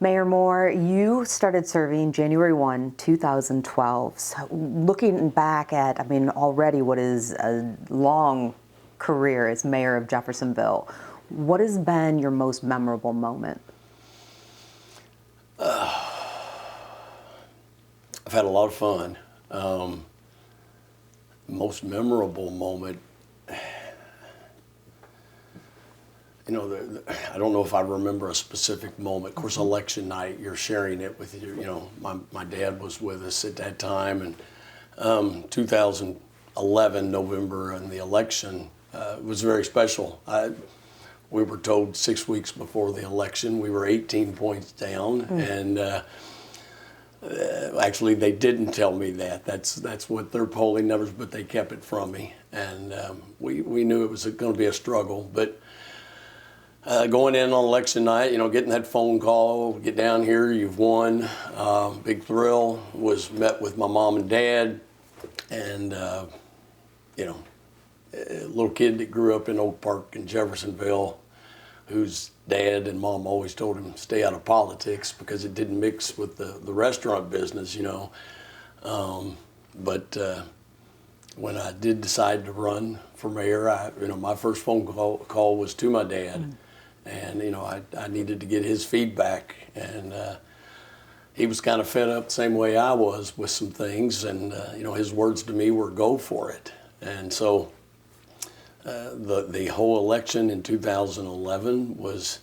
Mayor Moore, you started serving January 1, 2012. So looking back at, already what is a long career as mayor of Jeffersonville, what has been your most memorable moment? I've had a lot of fun. Most memorable moment, I don't know if I remember a specific moment. Of course, election night, you're sharing it with my dad was with us at that time, and 2011, November, and the election was very special. We were told 6 weeks before the election we were 18 points down, and actually they didn't tell me that. That's what their polling numbers, but they kept it from me, and we knew it was going to be a struggle, but. Going in on election night, getting that phone call, get down here, you've won. Big thrill. Was met with my mom and dad, and a little kid that grew up in Oak Park in Jeffersonville, whose dad and mom always told him stay out of politics because it didn't mix with the restaurant business, But when I did decide to run for mayor, my first phone call was to my dad. And, I needed to get his feedback, and he was kind of fed up the same way I was with some things, and, his words to me were go for it. And so the whole election in 2011 was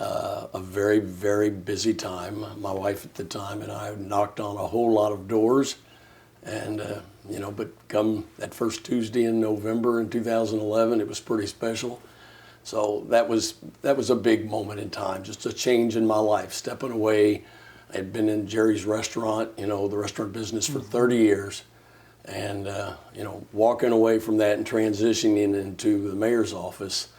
a very, very busy time. My wife at the time and I knocked on a whole lot of doors, and, but come that first Tuesday in November in 2011, it was pretty special. So that was a big moment in time, just a change in my life, stepping away. I had been in Jerry's restaurant, the restaurant business for 30 years, and walking away from that and transitioning into the mayor's office.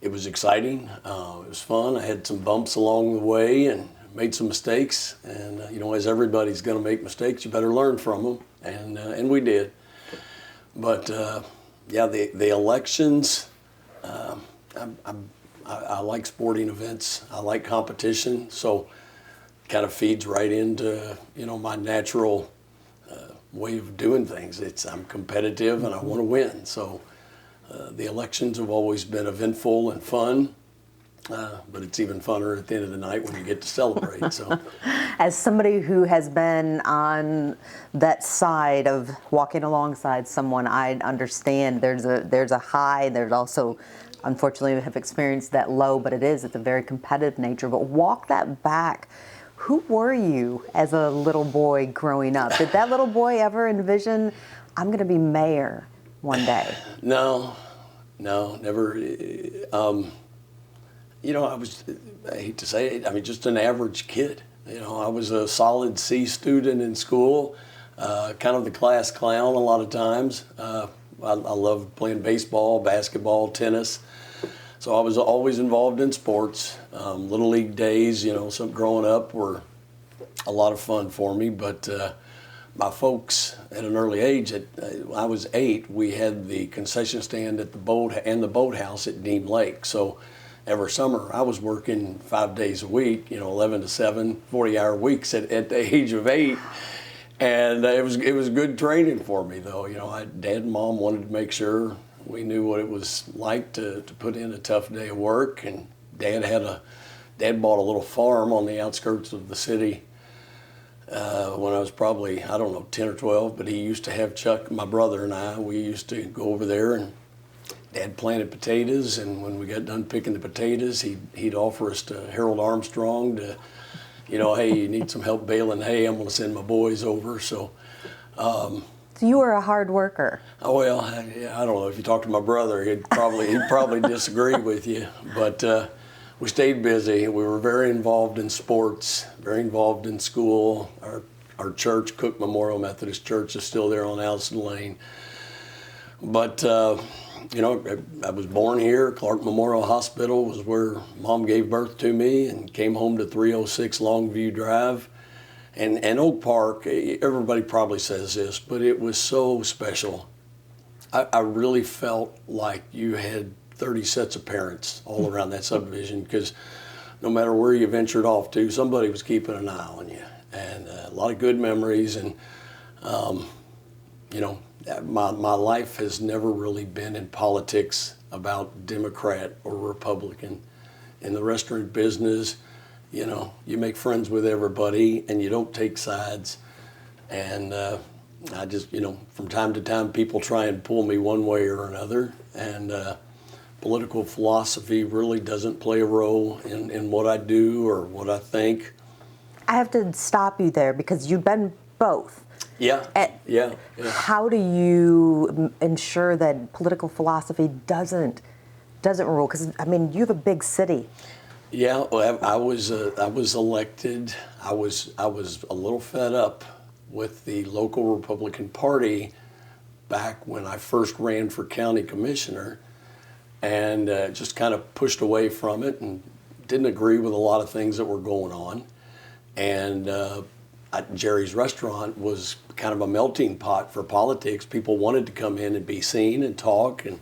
It was exciting. It was fun. I had some bumps along the way and made some mistakes. And as everybody's going to make mistakes, you better learn from them, and we did. But yeah, the elections, I like sporting events. I like competition, so it kind of feeds right into, my natural way of doing things. I'm competitive and I want to win. So the elections have always been eventful and fun. But it's even funner at the end of the night when you get to celebrate. So, as somebody who has been on that side of walking alongside someone, I understand there's a high. There's also, unfortunately, we have experienced that low. But it's a very competitive nature. But walk that back. Who were you as a little boy growing up? Did that little boy ever envision, I'm going to be mayor one day? No, never. I hate to say it, just an average kid. I was a solid C student in school, kind of the class clown a lot of times. I loved playing baseball, basketball, tennis. So I was always involved in sports. Little league days, some growing up were a lot of fun for me. But my folks at an early age, I was 8, we had the concession stand at the boathouse at Dean Lake. So every summer, I was working 5 days a week, 11 to 7, 40-hour weeks at the age of 8. And it was good training for me, though. Dad and Mom wanted to make sure we knew what it was like to put in a tough day of work. And Dad bought a little farm on the outskirts of the city when I was probably, 10 or 12. But he used to have Chuck, my brother, and I, we used to go over there, and Dad planted potatoes, and when we got done picking the potatoes, he'd offer us to Harold Armstrong to, hey, you need some help baling hay, I'm going to send my boys over. So you were a hard worker. Oh, well, I don't know. If you talk to my brother, he'd probably disagree with you. But we stayed busy. We were very involved in sports, very involved in school. Our church, Cook Memorial Methodist Church, is still there on Allison Lane. But I was born here. Clark Memorial Hospital was where Mom gave birth to me, and came home to 306 Longview Drive. And Oak Park, everybody probably says this, but it was so special. I really felt like you had 30 sets of parents all around that subdivision, because no matter where you ventured off to, somebody was keeping an eye on you. And a lot of good memories. And, you know, my life has never really been in politics about Democrat or Republican. In the restaurant business, you know, you make friends with everybody and you don't take sides. And I just, you know, from time to time, people try and pull me one way or another. And political philosophy really doesn't play a role in what I do or what I think. I have to stop you there because you've been both. Yeah, yeah. How do you ensure that political philosophy doesn't rule? Because I mean, you have a big city. Yeah, well, I was elected. I was a little fed up with the local Republican Party back when I first ran for county commissioner, and just kind of pushed away from it and didn't agree with a lot of things that were going on. And Jerry's Restaurant was kind of a melting pot for politics. People wanted to come in and be seen and talk, and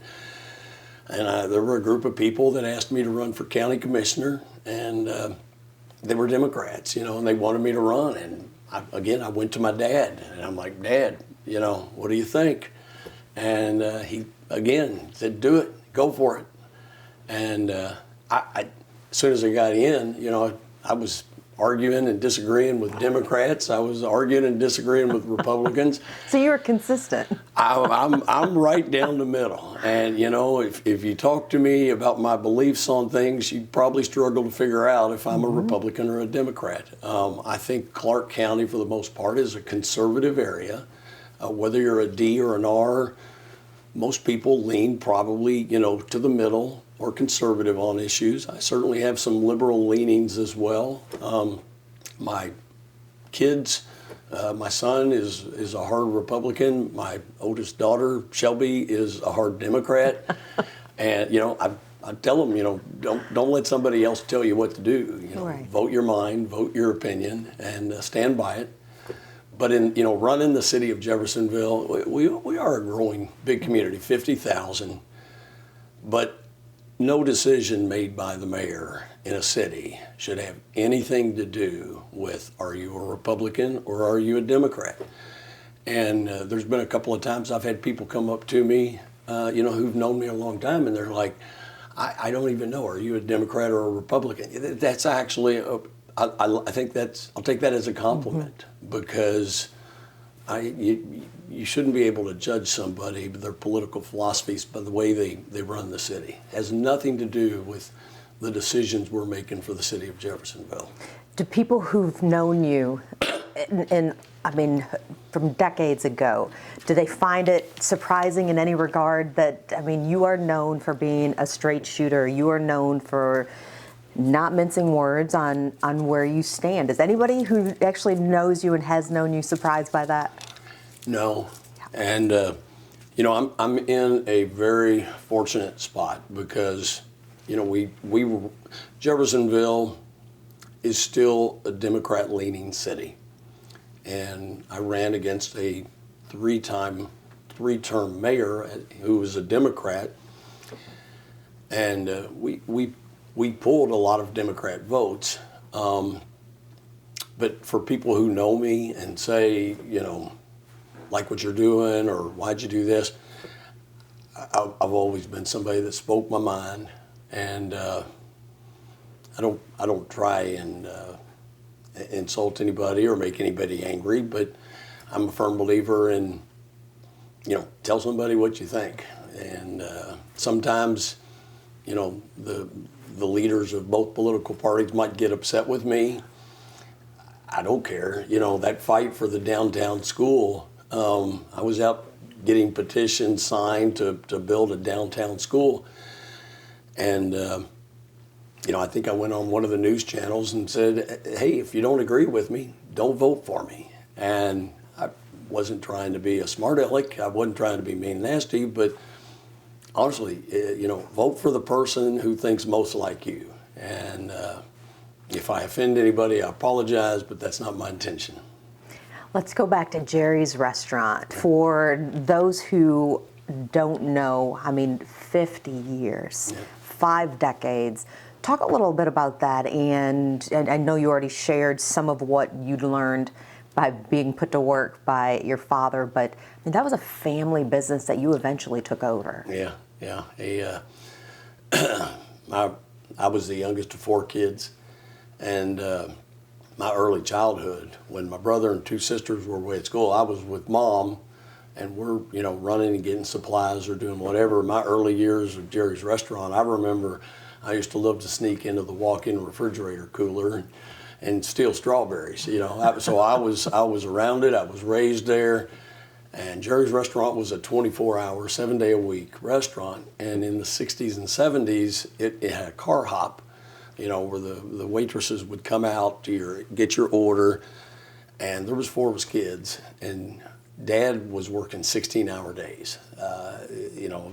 there were a group of people that asked me to run for county commissioner, and they were Democrats, you know, and they wanted me to run. And I went to my dad, and I'm like, Dad, you know, what do you think? And he, again, said, do it, go for it. And as soon as I got in, you know, I was arguing and disagreeing with Democrats. I was arguing and disagreeing with Republicans. So you were consistent. I'm right down the middle. And, you know, if you talk to me about my beliefs on things, you'd probably struggle to figure out if I'm a Republican or a Democrat. I think Clark County, for the most part, is a conservative area. Whether you're a D or an R, most people lean probably, you know, to the middle or conservative on issues. I certainly have some liberal leanings as well. My kids, my son is a hard Republican. My oldest daughter, Shelby, is a hard Democrat. And, you know, I tell them, you know, don't let somebody else tell you what to do. You know, right. Vote your mind, vote your opinion, and stand by it. But in, you know, running the city of Jeffersonville, we are a growing big community, 50,000. But no decision made by the mayor in a city should have anything to do with, are you a Republican or are you a Democrat? And there's been a couple of times I've had people come up to me, you know, who've known me a long time, and they're like, I don't even know, are you a Democrat or a Republican? That's actually, I think I'll take that as a compliment, because you shouldn't be able to judge somebody by their political philosophies by the way they run the city. It has nothing to do with the decisions we're making for the city of Jeffersonville. Do people who've known you, and I mean, from decades ago, do they find it surprising in any regard that, I mean, you are known for being a straight shooter, you are known for not mincing words on where you stand? Is anybody who actually knows you and has known you surprised by that? No, and you know, I'm in a very fortunate spot because, you know, Jeffersonville is still a Democrat-leaning city, and I ran against a three-term mayor who was a Democrat, and we pulled a lot of Democrat votes. But for people who know me and say, you know, like what you're doing or why'd you do this, I've always been somebody that spoke my mind, and I don't try and insult anybody or make anybody angry, but I'm a firm believer in, you know, tell somebody what you think. And sometimes, you know, the leaders of both political parties might get upset with me. I don't care. You know, that fight for the downtown school, I was out getting petitions signed to build a downtown school. And, you know, I think I went on one of the news channels and said, hey, if you don't agree with me, don't vote for me. And I wasn't trying to be a smart aleck. I wasn't trying to be mean and nasty, but honestly, you know, vote for the person who thinks most like you. And if I offend anybody, I apologize, but that's not my intention. Let's go back to Jerry's Restaurant. For those who don't know, I mean, 50 years, 5 decades, Talk a little bit about that, and I know you already shared some of what you'd learned by being put to work by your father, but I mean, that was a family business that you eventually took over. Yeah, yeah. I was the youngest of 4 kids, and my early childhood, when my brother and 2 sisters were away at school, I was with Mom, and we're running and getting supplies or doing whatever. My early years of Jerry's Restaurant, I remember I used to love to sneak into the walk-in refrigerator cooler and steal strawberries. So I was around it. I was raised there. And Jerry's Restaurant was a 24-hour, 7-day-a-week restaurant. And in the 60s and 70s, it had a car hop, where the waitresses would come out to get your order. And there was 4 of us kids. And Dad was working 16-hour days.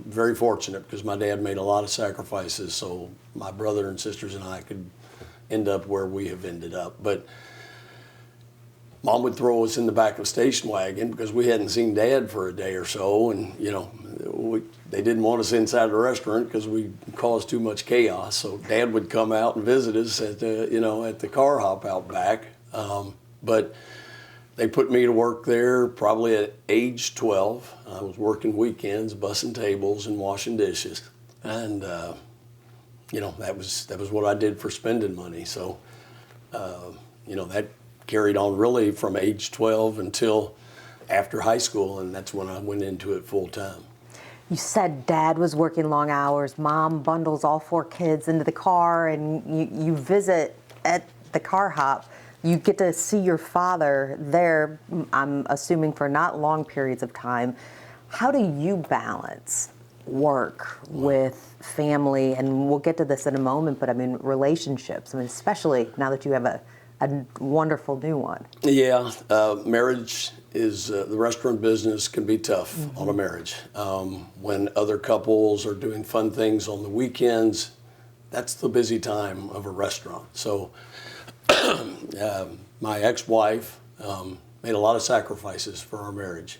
Very fortunate because my dad made a lot of sacrifices so my brother and sisters and I could end up where we have ended up. But Mom would throw us in the back of a station wagon because we hadn't seen Dad for a day or so, and they didn't want us inside the restaurant because we caused too much chaos. So Dad would come out and visit us at the car hop out back. But they put me to work there probably at age 12. I was working weekends, bussing tables and washing dishes, and that was what I did for spending money. So that carried on really from age 12 until after high school, and that's when I went into it full time. You said Dad was working long hours. Mom bundles all 4 kids into the car, and you visit at the car hop. You get to see your father there, I'm assuming for not long periods of time. How do you balance work with family? And we'll get to this in a moment, but I mean, relationships, especially now that you have a wonderful new one. Yeah, marriage is, the restaurant business can be tough on a marriage. When other couples are doing fun things on the weekends, that's the busy time of a restaurant. So my ex-wife made a lot of sacrifices for our marriage,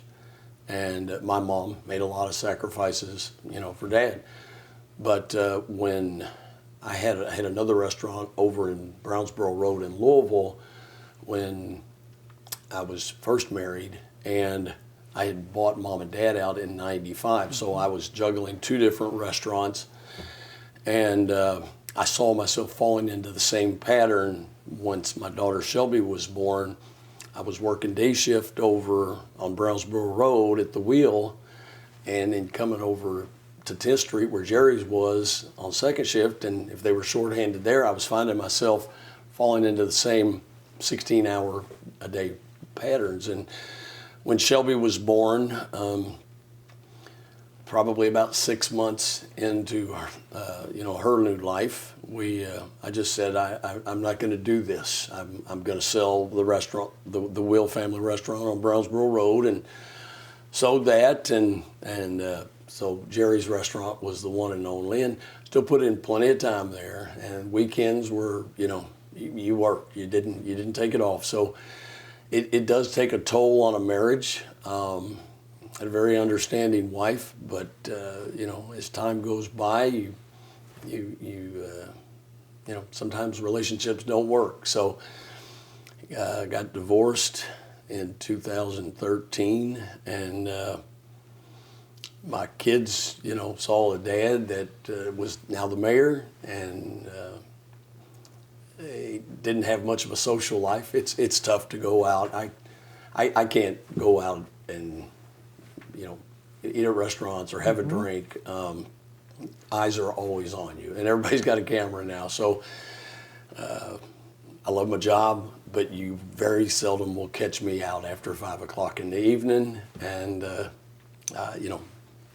and my mom made a lot of sacrifices, for Dad. But when I had another restaurant over in Brownsboro Road in Louisville when I was first married, and I had bought Mom and Dad out in '95, so I was juggling 2 different restaurants, and I saw myself falling into the same pattern. Once my daughter Shelby was born, I was working day shift over on Brownsboro Road at the Wheel, and then coming over to 10th Street where Jerry's was on second shift, and if they were shorthanded there, I was finding myself falling into the same 16-hour a day patterns. And when Shelby was born, probably about 6 months into her new life, I just said I'm not going to do this. I'm going to sell the restaurant, the Will family restaurant on Brownsboro Road, and sold that, and so Jerry's Restaurant was the one and only, and still put in plenty of time there. And weekends were, you worked, you didn't take it off. So it does take a toll on a marriage. I had a very understanding wife, but as time goes by, sometimes relationships don't work. So I got divorced in 2013, and my kids, saw a dad that was now the mayor, and he didn't have much of a social life. It's tough to go out. I can't go out and eat at restaurants or have a drink. Eyes are always on you, and everybody's got a camera now. So I love my job, but you very seldom will catch me out after 5 o'clock in the evening, and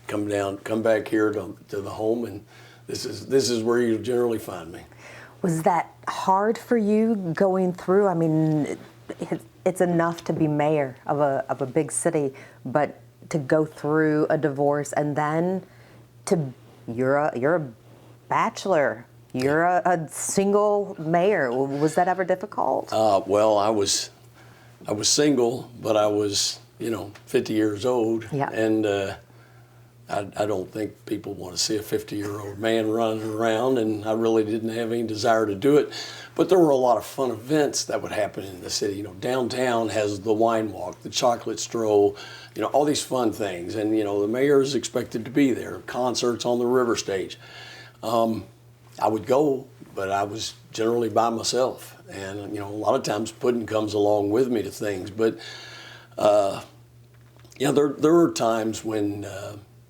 come back here to the home, and this is where you generally find me. Was that hard for you going through? I mean, it's enough to be mayor of a big city, but to go through a divorce and then you're a bachelor, you're a single mayor. Was that ever difficult? Well, I was single, but I was 50 years old, yeah. And I don't think people want to see a 50-year-old man running around, and I really didn't have any desire to do it. But there were a lot of fun events that would happen in the city. You know, downtown has the wine walk, the chocolate stroll, you know, all these fun things. And, you know, the mayor is expected to be there, concerts on the river stage. I would go, but I was generally by myself. And, you know, a lot of times Puddin comes along with me to things. But, yeah, there are times when,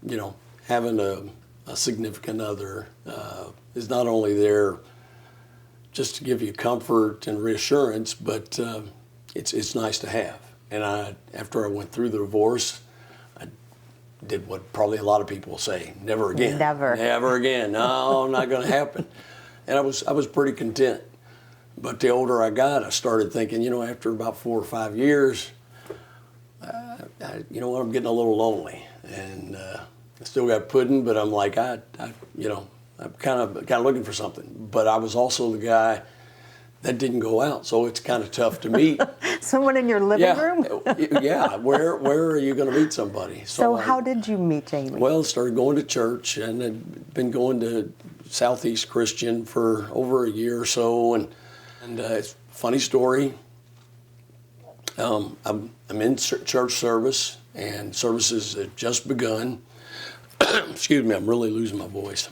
you know, having a significant other is not only there just to give you comfort and reassurance, but it's nice to have. And after I went through the divorce, I did what probably a lot of people say: never again. Never again. No, not going to happen. And I was pretty content. But the older I got, I started thinking, you know, after about 4 or 5 years, you know what, I'm getting a little lonely. And I still got Puddin, but I'm like, you know, I'm kind of looking for something. But I was also the guy that didn't go out, so it's kind of tough to meet. Someone in your living room? Yeah. Where are you going to meet somebody? So how did you meet Jamie? Well, started going to church, and had been going to Southeast Christian for over a year or so, and it's a funny story. I'm in church service, and services had just begun. Excuse me, I'm really losing my voice.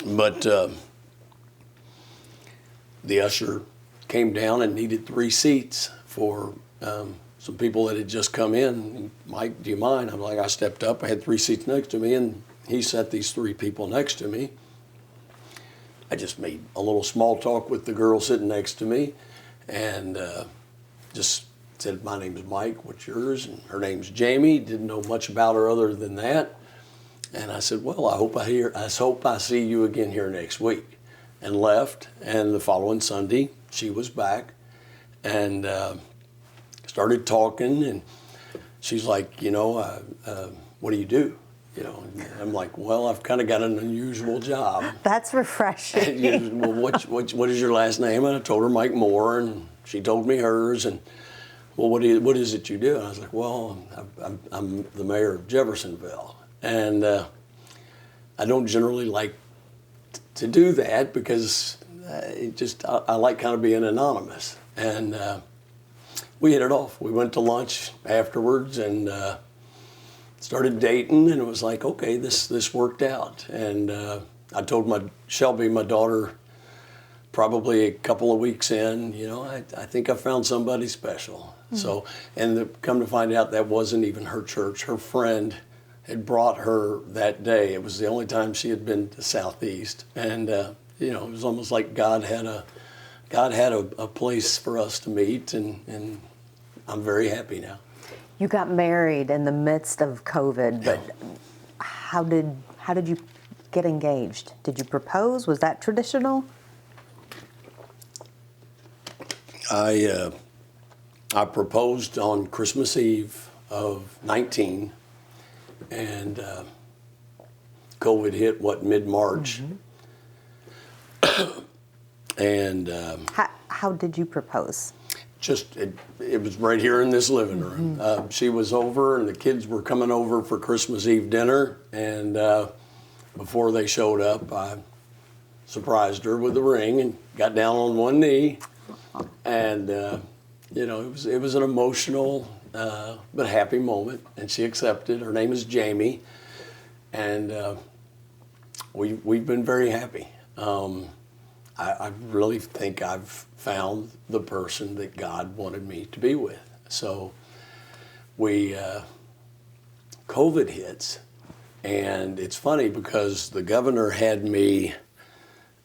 But the usher came down and needed 3 seats for some people that had just come in. Mike, do you mind? I'm like, I stepped up. I had 3 seats next to me, and he set these 3 people next to me. I just made a little small talk with the girl sitting next to me, and just said, my name's Mike, what's yours? And her name's Jamie. Didn't know much about her other than that. And I said, well, I hope I see you again here next week. And left, and the following Sunday, she was back, and started talking, and she's like, you know, what do you do? You know, and I'm like, well, I've kind of got an unusual job. That's refreshing. And, well, what is your last name? And I told her Mike Moore, and she told me hers, and well, what is it you do? And I was like, well, I'm the mayor of Jeffersonville, and I don't generally like to do that because I like kind of being anonymous. And we hit it off. We went to lunch afterwards and started dating, and it was like, okay, this worked out. And I told Shelby, my daughter, probably a couple of weeks in, you know, I think I found somebody special. Mm-hmm. So, and come to find out that wasn't even her church. Her friend had brought her that day. It was the only time she had been to Southeast, and you know, it was almost like God had a place for us to meet, and I'm very happy now. You got married in the midst of COVID, but how did you get engaged? Did you propose? Was that traditional? I proposed on Christmas Eve of 19. And COVID hit, mid-March. Mm-hmm. And how did you propose? Just it was right here in this living room. Mm-hmm. She was over, and the kids were coming over for Christmas Eve dinner. And before they showed up, I surprised her with a ring and got down on one knee. And you know, it was an emotional but happy moment, and she accepted. Her name is Jamie, and we've been very happy. I really think I've found the person that God wanted me to be with. So COVID hits, and it's funny because the governor had me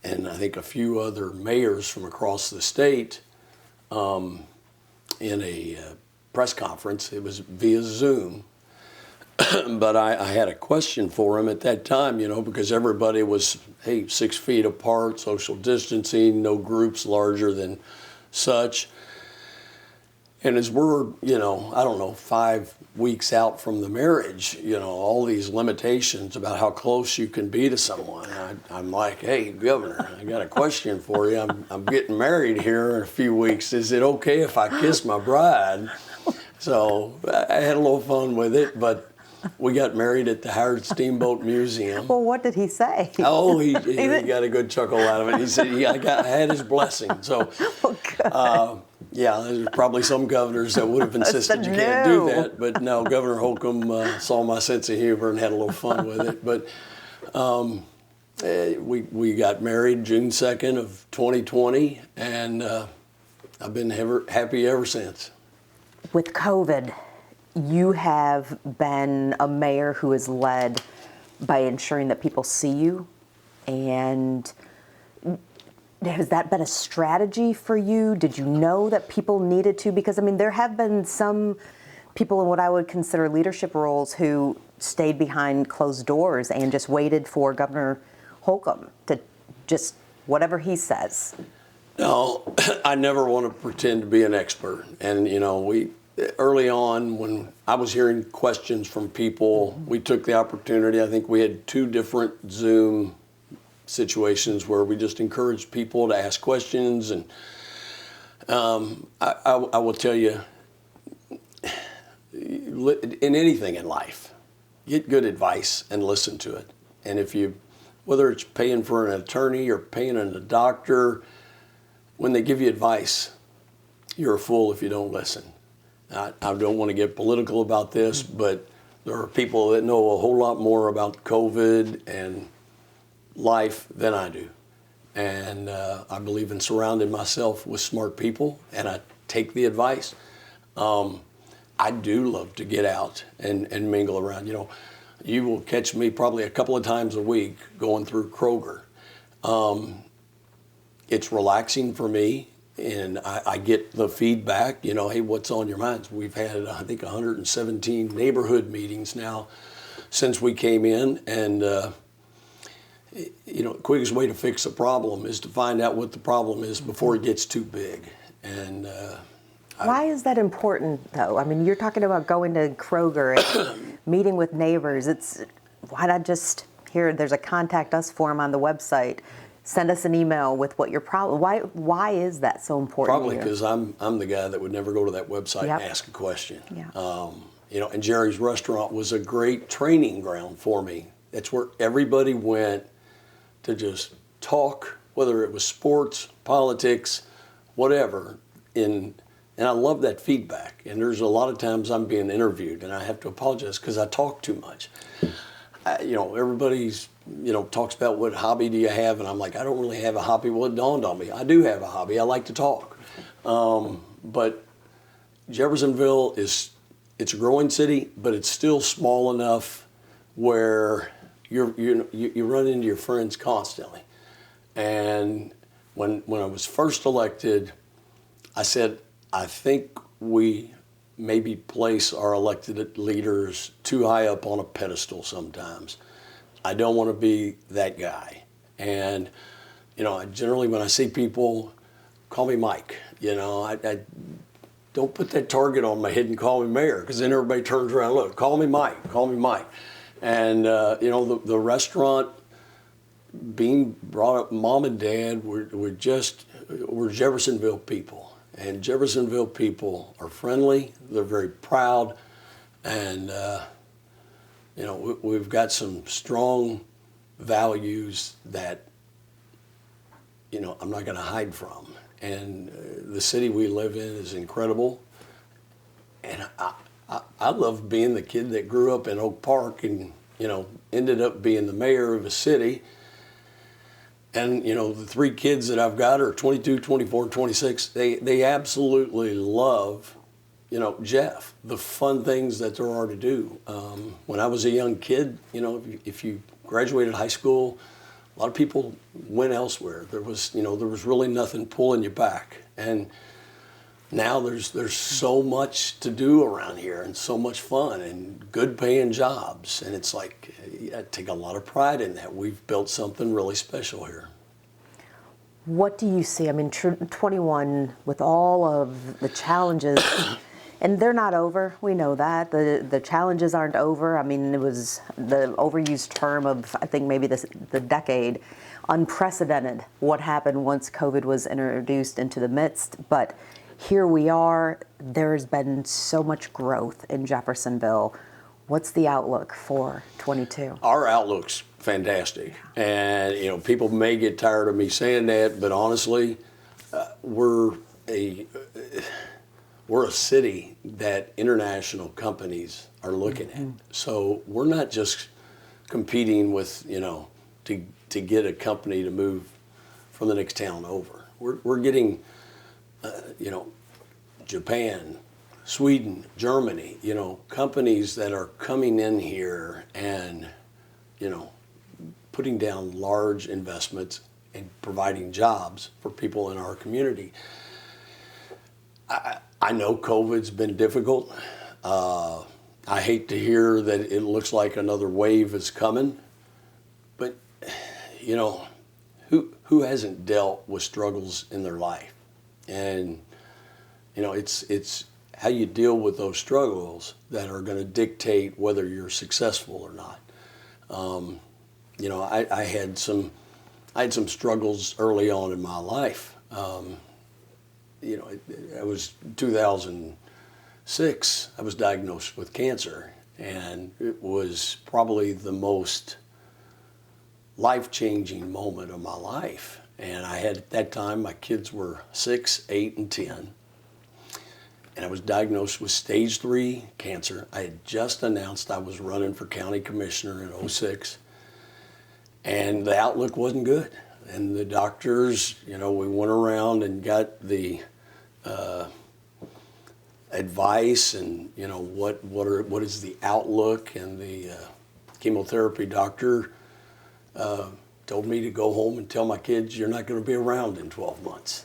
and I think a few other mayors from across the state in a press conference. It was via Zoom. But I had a question for him at that time, you know, because everybody was, 6 feet apart, social distancing, no groups larger than such. And as we're, 5 weeks out from the marriage, all these limitations about how close you can be to someone. I'm like, hey, Governor, I got a question for you. I'm getting married here in a few weeks. Is it okay if I kiss my bride? So I had a little fun with it, but we got married at the Howard Steamboat Museum. Well, what did he say? Oh, he got a good chuckle out of it. He said I had his blessing. So, yeah, there's probably some governors that would have insisted you can't do that. But no, Governor Holcomb saw my sense of humor and had a little fun with it. But we got married June 2nd of 2020, and I've been happy ever since. With COVID, you have been a mayor who is led by ensuring that people see you. And has that been a strategy for you? Did you know that people needed to? Because, I mean, there have been some people in what I would consider leadership roles who stayed behind closed doors and just waited for Governor Holcomb to just whatever he says. No, I never want to pretend to be an expert. And, early on when I was hearing questions from people, we took the opportunity. I think we had 2 different Zoom situations where we just encouraged people to ask questions. And I will tell you, in anything in life, get good advice and listen to it. And whether it's paying for an attorney or paying a doctor, when they give you advice, you're a fool if you don't listen. I don't want to get political about this, but there are people that know a whole lot more about COVID and life than I do. And I believe in surrounding myself with smart people, and I take the advice. I do love to get out and mingle around. You will catch me probably a couple of times a week going through Kroger. It's relaxing for me, and I get the feedback, hey, what's on your minds? We've had, I think, 117 neighborhood meetings now since we came in, and the quickest way to fix a problem is to find out what the problem is before it gets too big. And why is that important, though? I mean, you're talking about going to Kroger and meeting with neighbors. Why not just there's a contact us form on the website. Send us an email with what your problem. Why is that so important? Probably because I'm the guy that would never go to that website and ask a question. Yeah. And Jerry's Restaurant was a great training ground for me. That's where everybody went to just talk, whether it was sports, politics, whatever. And I love that feedback. And there's a lot of times I'm being interviewed, and I have to apologize because I talk too much. Everybody's talks about what hobby do you have, and I'm like, I don't really have a hobby. Well, it dawned on me, I do have a hobby. I like to talk. But Jeffersonville it's a growing city, but it's still small enough where you run into your friends constantly. And when I was first elected, I said, I think we maybe place our elected leaders too high up on a pedestal sometimes. I don't want to be that guy. And, generally when I see people, call me Mike. I don't put that target on my head and call me mayor, because then everybody turns around, look, call me Mike. And, the restaurant being brought up, mom and dad, we're Jeffersonville people. And Jeffersonville people are friendly, they're very proud, and we've got some strong values that I'm not going to hide from. And the city we live in is incredible, and I love being the kid that grew up in Oak Park and ended up being the mayor of a city. And, the 3 kids that I've got are 22, 24, 26. They absolutely love, Jeff, the fun things that there are to do. When I was a young kid, if you graduated high school, a lot of people went elsewhere. There was really nothing pulling you back. And now there's so much to do around here, and so much fun and good paying jobs. And it's like, I take a lot of pride in that. We've built something really special here. What do you see? I mean, 21, with all of the challenges, and they're not over. We know that. The challenges aren't over. I mean, it was the overused term of, I think, maybe the decade, unprecedented what happened once COVID was introduced into the midst. But here we are. There's been so much growth in Jeffersonville. What's the outlook for 22? Our outlook's fantastic, and people may get tired of me saying that, but honestly, we're a city that international companies are looking at. So we're not just competing with to get a company to move from the next town over. We're getting Japan, Sweden, Germany, companies that are coming in here and, putting down large investments and providing jobs for people in our community. I know COVID's been difficult. I hate to hear that it looks like another wave is coming, but, who hasn't dealt with struggles in their life? And, it's how you deal with those struggles that are going to dictate whether you're successful or not. I had some struggles early on in my life. It was 2006. I was diagnosed with cancer, and it was probably the most life-changing moment of my life. And I had, at that time, my kids were 6, 8, and 10. And I was diagnosed with stage 3 cancer. I had just announced I was running for county commissioner in '06. And the outlook wasn't good. And the doctors, we went around and got the advice and, what is the outlook. And the chemotherapy doctor told me to go home and tell my kids, you're not going to be around in 12 months.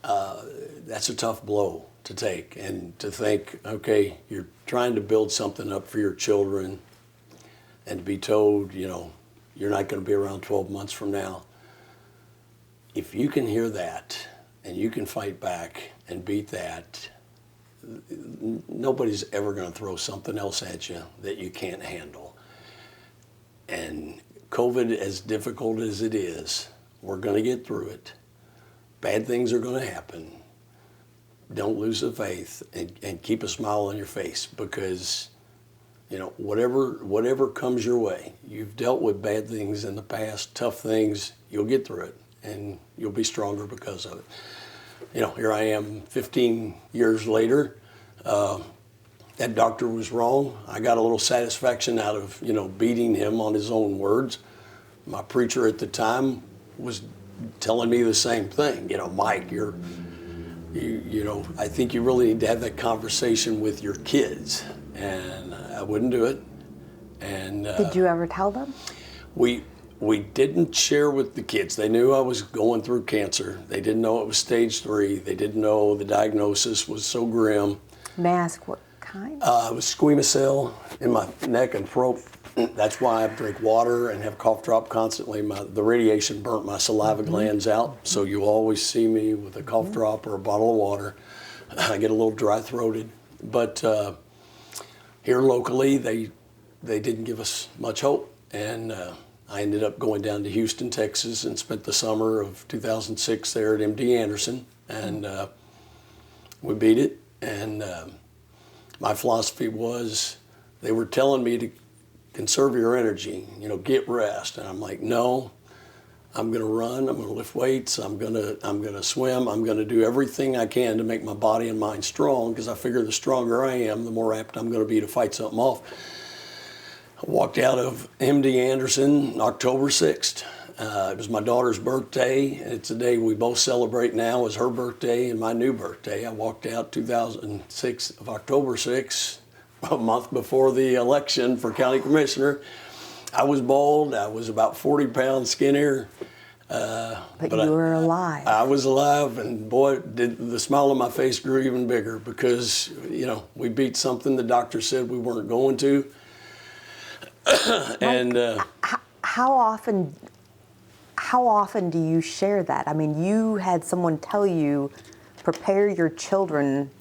That's a tough blow to take, and to think, okay, you're trying to build something up for your children, and to be told, you're not going to be around 12 months from now. If you can hear that, and you can fight back and beat that, nobody's ever going to throw something else at you that you can't handle. And COVID, as difficult as it is, we're going to get through it. Bad things are going to happen. Don't lose the faith, and keep a smile on your face, because whatever comes your way, you've dealt with bad things in the past, tough things, you'll get through it, and you'll be stronger because of it. Here I am 15 years later. That doctor was wrong. I got a little satisfaction out of, beating him on his own words. My preacher at the time was telling me the same thing. Mike, I think you really need to have that conversation with your kids. And I wouldn't do it. And did you ever tell them? We didn't share with the kids. They knew I was going through cancer. They didn't know it was stage 3. They didn't know the diagnosis was so grim. May I ask what kind? It was squamous cell in my neck and throat. That's why I drink water and have cough drop constantly. The radiation burnt my saliva glands out, so you always see me with a cough drop or a bottle of water. I get a little dry-throated. But here locally, they didn't give us much hope. And I ended up going down to Houston, Texas, and spent the summer of 2006 there at MD Anderson. And we beat it. And my philosophy was, they were telling me to conserve your energy, get rest. And I'm like, no, I'm going to run, I'm going to lift weights, I'm going to swim, I'm going to do everything I can to make my body and mind strong, because I figure the stronger I am, the more apt I'm going to be to fight something off. I walked out of MD Anderson October 6th. It was my daughter's birthday, and it's the day we both celebrate now as her birthday and my new birthday. I walked out 2006 of October 6th, a month before the election for county commissioner. I was bald. I was about 40 pounds skinnier. But you were alive. I was alive, and boy, the smile on my face grew even bigger, because, we beat something the doctor said we weren't going to. And how often do you share that? I mean, you had someone tell you, prepare your children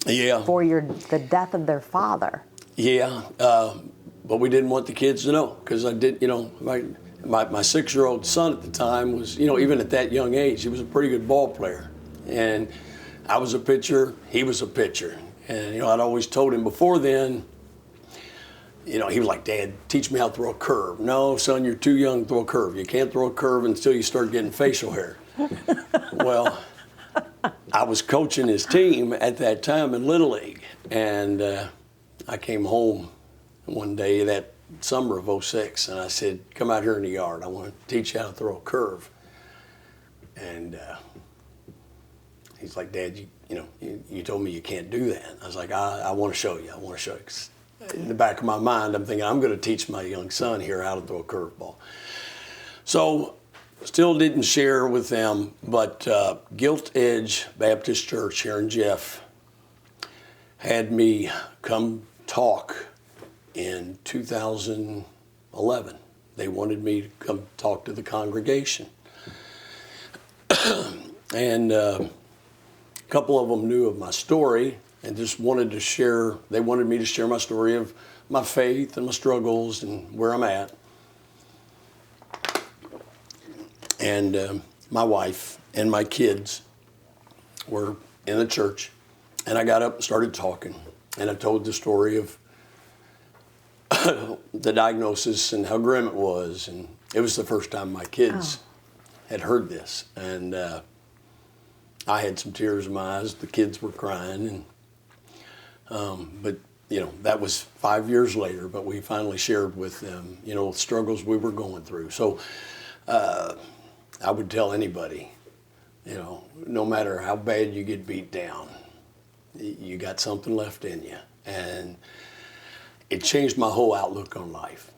for the death of their father. Yeah, but we didn't want the kids to know, because I did, my 6-year-old son at the time was, even at that young age, he was a pretty good ball player. And I was a pitcher, he was a pitcher. And, you know, I'd always told him before then, you know, he was like, Dad, teach me how to throw a curve. No, son, you're too young to throw a curve. You can't throw a curve until you start getting facial hair. Well, I was coaching his team at that time in Little League. And I came home one day that summer of '06, and I said, come out here in the yard. I want to teach you how to throw a curve. And he's like, Dad, you told me you can't do that. I was like, I want to show you. I want to show you. 'Cause in the back of my mind, I'm thinking, I'm going to teach my young son here how to throw a curveball. So still didn't share with them, but Gilt Edge Baptist Church here in Jeff had me come talk in 2011. They wanted me to come talk to the congregation. And a couple of them knew of my story and just wanted to share, they wanted me to share my story of my faith and my struggles and where I'm at. And my wife and my kids were in the church, and I got up and started talking, and I told the story of the diagnosis and how grim it was, and it was the first time my kids had heard this, and I had some tears in my eyes. The kids were crying, and but you know, that was 5 years later. But we finally shared with them, you know, the struggles we were going through. So I would tell anybody, you know, no matter how bad you get beat down, you got something left in you, and it changed my whole outlook on life.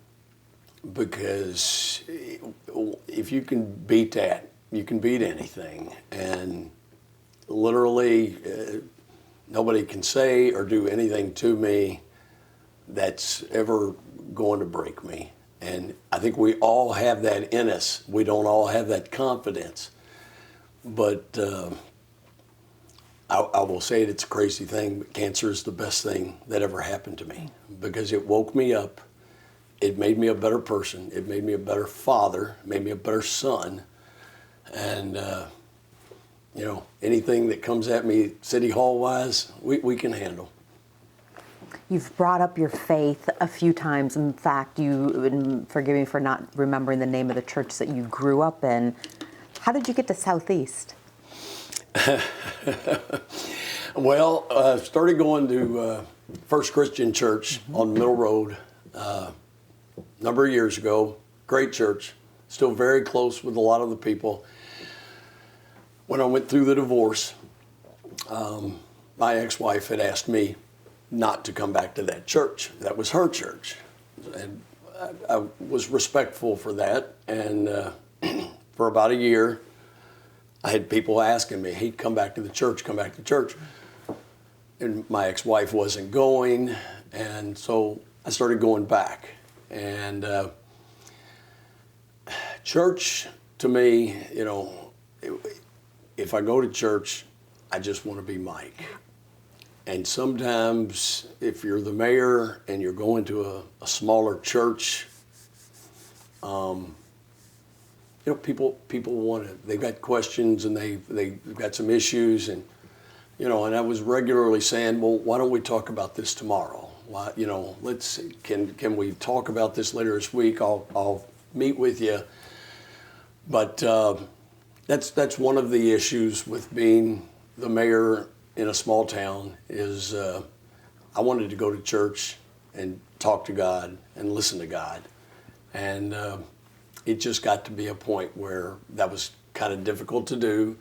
Because if you can beat that, you can beat anything. And literally, nobody can say or do anything to me that's ever going to break me. And I think we all have that in us. We don't all have that confidence. But I will say it's a crazy thing, but cancer is the best thing that ever happened to me, because it woke me up. It made me a better person. It made me a better father. It made me a better son. And, you know, anything that comes at me City Hall-wise, we can handle. You've brought up your faith a few times. In fact, and forgive me for not remembering the name of the church that you grew up in. How did you get to Southeast? Well, I started going to First Christian Church on Middle Road a number of years ago. Great church. Still very close with a lot of the people. When I went through the divorce, my ex-wife had asked me not to come back to that church. That was her church. And I was respectful for that. And for about a year, I had people asking me, hey, come back to the church, come back to church. And my ex-wife wasn't going, and so I started going back. And church, to me, you know, if I go to church, I just want to be Mike. And sometimes if you're the mayor and you're going to a smaller church, you know, people want to, they've got questions and they've got some issues, and, you know, and I was regularly saying, well, why don't we talk about this tomorrow? Why, you know, can we talk about this later this week? I'll meet with you. But that's one of the issues with being the mayor in a small town is I wanted to go to church and talk to God and listen to God. And it just got to be a point where that was kind of difficult to do.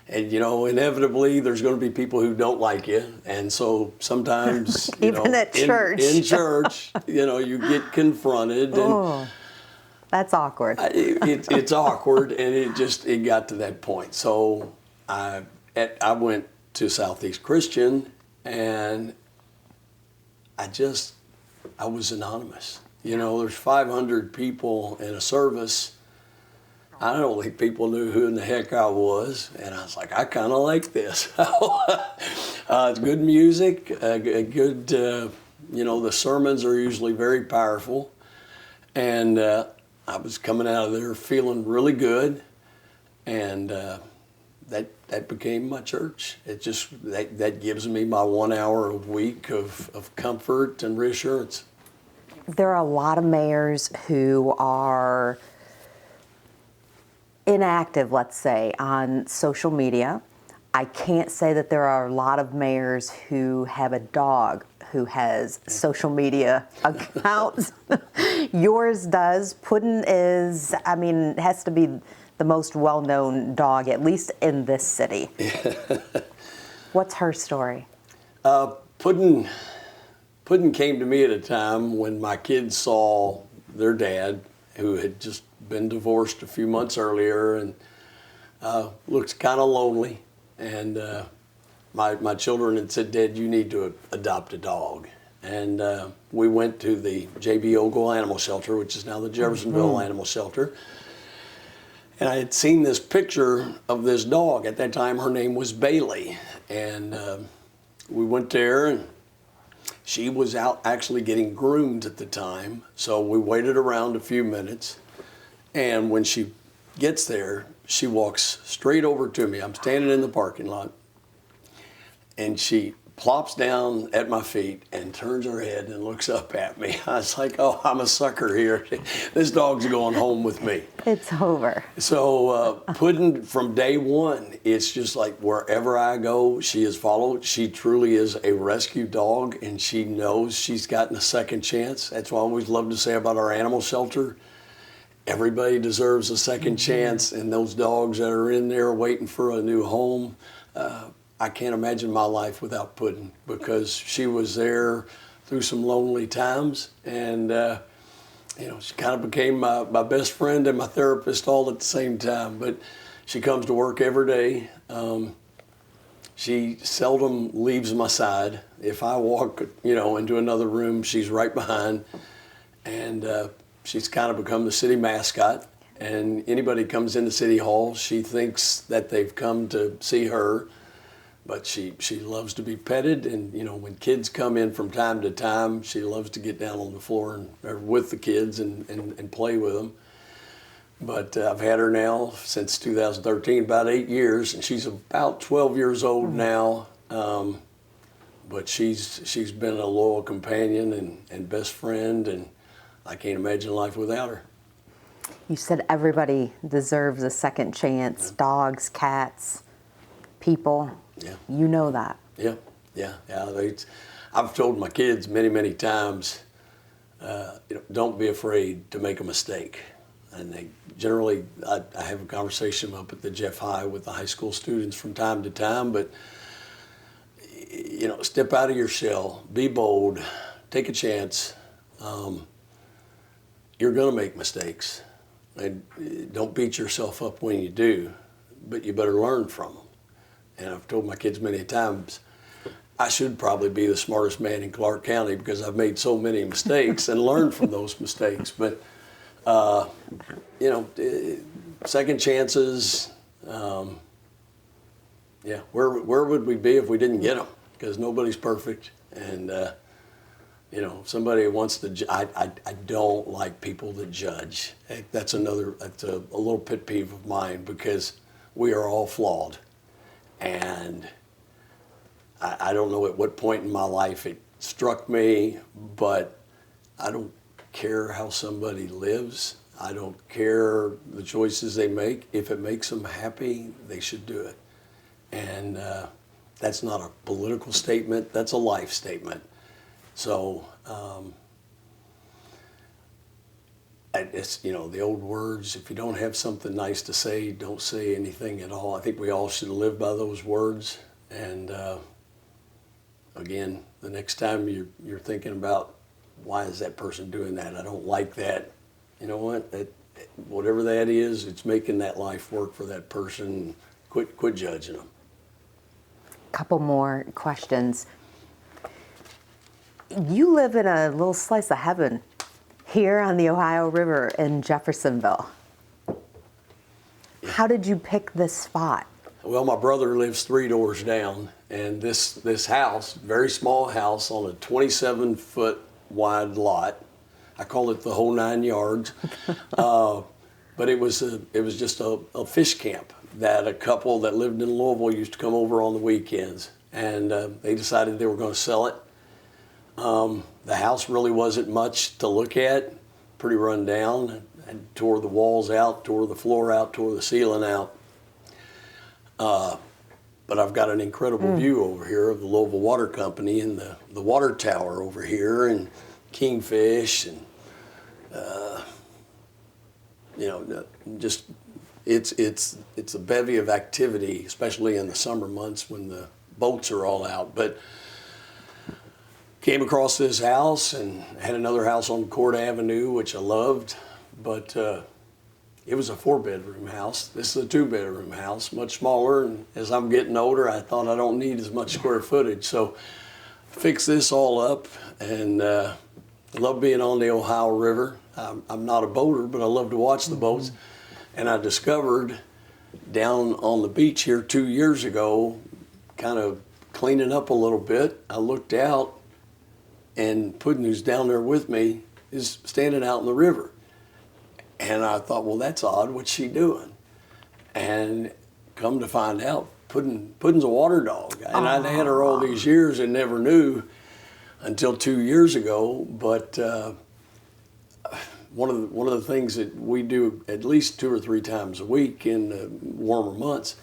And, you know, inevitably there's going to be people who don't like you. And so sometimes, you even know, at church. In church, you know, you get confronted. And that's awkward. It's awkward, and it got to that point. So I went to Southeast Christian, and I was anonymous. You know, there's 500 people in a service. I don't think people knew who in the heck I was, and I was like, I kind of like this. It's good music, good, you know, the sermons are usually very powerful, and I was coming out of there feeling really good, and that became my church. It just, that gives me my 1 hour a week of comfort and reassurance. There are a lot of mayors who are inactive, let's say, on social media. I can't say that there are a lot of mayors who have a dog who has social media accounts. Yours does. Puddin is, I mean, has to be the most well-known dog, at least in this city. What's her story? Puddin came to me at a time when my kids saw their dad, who had just been divorced a few months earlier and looked kind of lonely. And my children had said, "Dad, you need to adopt a dog." And we went to the J.B. Ogle Animal Shelter, which is now the Jeffersonville Animal Shelter. And I had seen this picture of this dog. At that time, her name was Bailey. And we went there, and she was out actually getting groomed at the time. So we waited around a few minutes. And when she gets there, she walks straight over to me. I'm standing in the parking lot. And she plops down at my feet and turns her head and looks up at me. I was like, oh, I'm a sucker here. This dog's going home with me. It's over. So Puddin, from day one, it's just like wherever I go, she is followed. She truly is a rescue dog, and she knows she's gotten a second chance. That's what I always love to say about our animal shelter. Everybody deserves a second chance, and those dogs that are in there waiting for a new home, I can't imagine my life without Puddin, because she was there through some lonely times, and she kind of became my best friend and my therapist all at the same time. But she comes to work every day. She seldom leaves my side. If I walk, into another room, she's right behind, and she's kind of become the city mascot. And anybody comes into City Hall, she thinks that they've come to see her. But she loves to be petted, and when kids come in from time to time, she loves to get down on the floor or with the kids and play with them. But I've had her now since 2013, about 8 years, and she's about 12 years old now. But she's been a loyal companion and best friend, and I can't imagine life without her. You said everybody deserves a second chance. Yeah. Dogs, cats, people. Yeah. You know that. Yeah. I've told my kids many, many times, don't be afraid to make a mistake. And they generally, I have a conversation up at the Jeff High with the high school students from time to time, but step out of your shell, be bold, take a chance. You're going to make mistakes. And don't beat yourself up when you do, but you better learn from them. And I've told my kids many times, I should probably be the smartest man in Clark County because I've made so many mistakes and learned from those mistakes. But, second chances, where would we be if we didn't get them? Because nobody's perfect. And, somebody wants to, I don't like people that judge. That's a little pet peeve of mine, because we are all flawed. And I don't know at what point in my life it struck me, but I don't care how somebody lives. I don't care the choices they make. If it makes them happy, they should do it. And that's not a political statement, that's a life statement. So it's, the old words, if you don't have something nice to say, don't say anything at all. I think we all should live by those words. And again, the next time you're thinking about, why is that person doing that? I don't like that. You know what? Whatever that is, it's making that life work for that person. Quit judging them. Couple more questions. You live in a little slice of heaven here on the Ohio River in Jeffersonville. How did you pick this spot? Well, my brother lives 3 doors down, and this house, very small house on a 27-foot wide lot. I call it the whole 9 yards. But it was just a fish camp that a couple that lived in Louisville used to come over on the weekends, and they decided they were going to sell it. The house really wasn't much to look at, pretty run down. I tore the walls out, tore the floor out, tore the ceiling out. But I've got an incredible view over here of the Louisville Water Company and the water tower over here, and kingfish, and just it's a bevy of activity, especially in the summer months when the boats are all out. But came across this house and had another house on Court Avenue, which I loved, but it was a 4-bedroom house. This is a 2-bedroom house, much smaller, and as I'm getting older, I thought I don't need as much square footage. So fixed this all up, and I love being on the Ohio River. I'm not a boater, but I love to watch the boats. And I discovered down on the beach here 2 years ago, kind of cleaning up a little bit, I looked out, and Puddin, who's down there with me, is standing out in the river. And I thought, well, that's odd. What's she doing? And come to find out, Puddin's a water dog. And I'd had her all these years and never knew until 2 years ago. But one of the things that we do at least 2 or 3 times a week in the warmer months,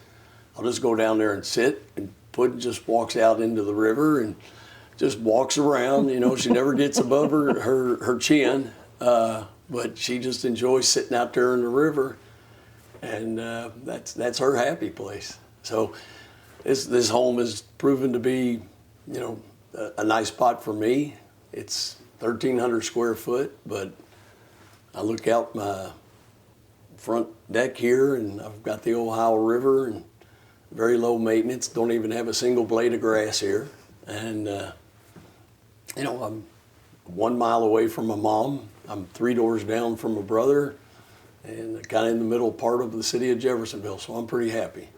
I'll just go down there and sit, and Puddin just walks out into the river and just walks around. She never gets above her chin, but she just enjoys sitting out there in the river, and that's her happy place. So this home has proven to be, a nice spot for me. It's 1,300 square foot, but I look out my front deck here, and I've got the Ohio River, and very low maintenance. Don't even have a single blade of grass here, and I'm 1 mile away from my mom. I'm 3 doors down from my brother, and kind of in the middle part of the city of Jeffersonville, so I'm pretty happy.